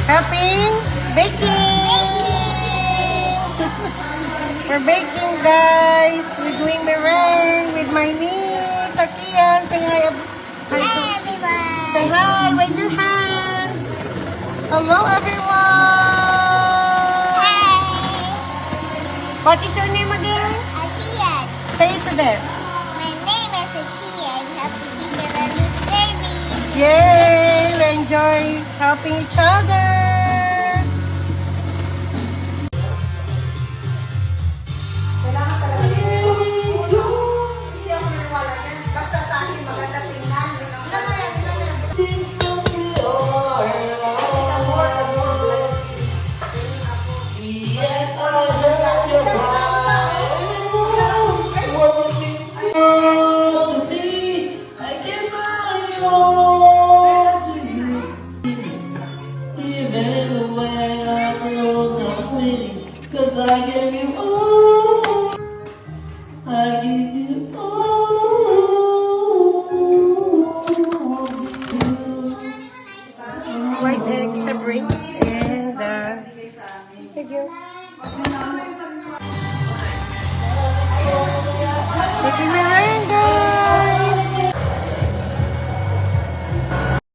Helping baking. We're baking, guys. We're doing meringue with my niece, Akian. Say hi. Hi, everyone. Say hi. Wave your hands. Hello, everyone. Hi. What is your name again? Akian. Say it to them. My name is Akian. Happy Kindergarten Baby. Yay! We enjoy helping each other. Kailangan talaga hindi ako maniwala yan. Basta sa akin maganda tingnan. Yun ang kasi the more blessing. Yes, I heard your cry. To me, I give my all to you. Even when I feel so pretty, 'cause I give you